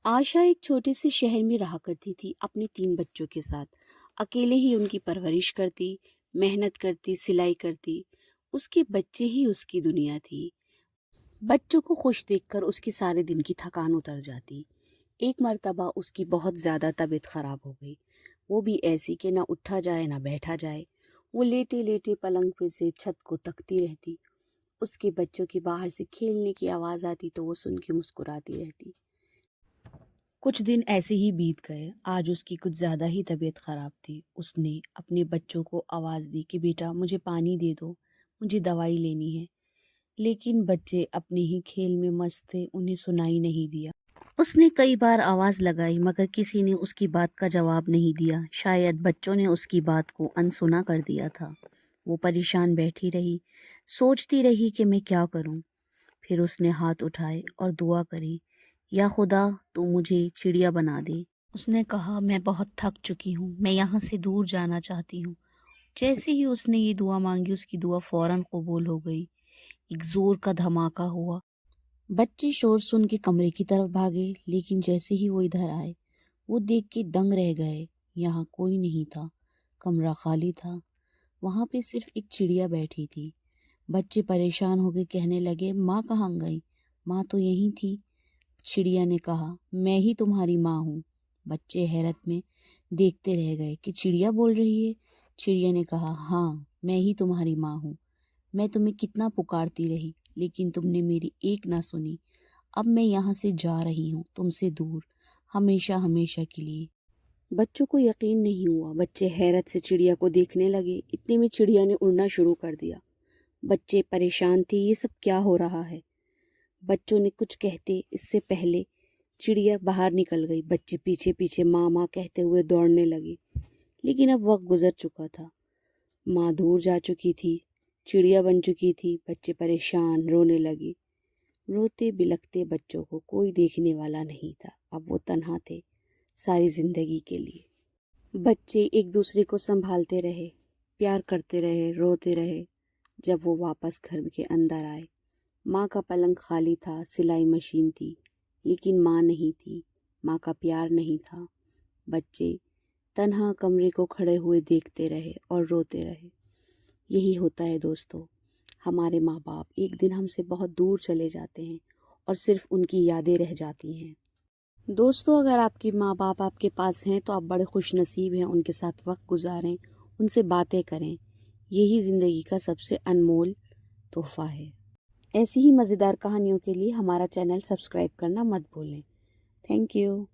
आशा एक छोटे से शहर में रहा करती थी अपने 3 बच्चों के साथ। अकेले ही उनकी परवरिश करती, मेहनत करती, सिलाई करती। उसके बच्चे ही उसकी दुनिया थी। बच्चों को खुश देखकर उसके सारे दिन की थकान उतर जाती। एक मर्तबा उसकी बहुत ज़्यादा तबीयत खराब हो गई। वो भी ऐसी कि ना उठा जाए ना बैठा जाए। वो लेटे लेटे पलंग पे से छत को तकती रहती। उसके बच्चों की बाहर से खेलने की आवाज़ आती तो वो सुन के मुस्कुराती रहती। कुछ दिन ऐसे ही बीत गए। आज उसकी कुछ ज़्यादा ही तबीयत ख़राब थी। उसने अपने बच्चों को आवाज़ दी कि बेटा मुझे पानी दे दो, मुझे दवाई लेनी है। लेकिन बच्चे अपने ही खेल में मस्त थे, उन्हें सुनाई नहीं दिया। उसने कई बार आवाज़ लगाई मगर किसी ने उसकी बात का जवाब नहीं दिया। शायद बच्चों ने उसकी बात को अनसुना कर दिया था। वो परेशान बैठी रही, सोचती रही कि मैं क्या करूं। फिर उसने हाथ उठाए और दुआ करी, या खुदा तू मुझे चिड़िया बना दे। उसने कहा मैं बहुत थक चुकी हूँ, मैं यहाँ से दूर जाना चाहती हूँ। जैसे ही उसने ये दुआ मांगी उसकी दुआ फौरन कबूल हो गई। एक जोर का धमाका हुआ। बच्चे शोर सुन के कमरे की तरफ भागे, लेकिन जैसे ही वो इधर आए वो देख के दंग रह गए। यहाँ कोई नहीं था, कमरा खाली था। वहां पे सिर्फ एक चिड़िया बैठी थी। बच्चे परेशान होकर कहने लगे माँ कहाँ गई? माँ तो यहीं थी। चिड़िया ने कहा मैं ही तुम्हारी माँ हूँ। बच्चे हैरत में देखते रह गए कि चिड़िया बोल रही है। चिड़िया ने कहा हाँ मैं ही तुम्हारी माँ हूँ। मैं तुम्हें कितना पुकारती रही लेकिन तुमने मेरी एक ना सुनी। अब मैं यहाँ से जा रही हूँ तुमसे दूर, हमेशा हमेशा के लिए। बच्चों को यकीन नहीं हुआ। बच्चे हैरत से चिड़िया को देखने लगे। इतने में चिड़िया ने उड़ना शुरू कर दिया। बच्चे परेशान थे, ये सब क्या हो रहा है। बच्चों ने कुछ कहते इससे पहले चिड़िया बाहर निकल गई। बच्चे पीछे पीछे माँ माँ कहते हुए दौड़ने लगे। लेकिन अब वक्त गुजर चुका था। माँ दूर जा चुकी थी, चिड़िया बन चुकी थी। बच्चे परेशान रोने लगे। रोते बिलखते बच्चों को कोई देखने वाला नहीं था। अब वो तन्हा थे सारी जिंदगी के लिए। बच्चे एक दूसरे को संभालते रहे, प्यार करते रहे, रोते रहे। जब वो वापस घर के अंदर आए, माँ का पलंग खाली था, सिलाई मशीन थी, लेकिन माँ नहीं थी। माँ का प्यार नहीं था। बच्चे तन्हा कमरे को खड़े हुए देखते रहे और रोते रहे। यही होता है दोस्तों, हमारे माँ बाप एक दिन हमसे बहुत दूर चले जाते हैं और सिर्फ उनकी यादें रह जाती हैं। दोस्तों, अगर आपके माँ बाप आपके पास हैं तो आप बड़े खुश नसीब हैं। उनके साथ वक्त गुजारें, उनसे बातें करें। यही ज़िंदगी का सबसे अनमोल तोहफा है। ऐसी ही मज़ेदार कहानियों के लिए हमारा चैनल सब्सक्राइब करना मत भूलें। Thank you.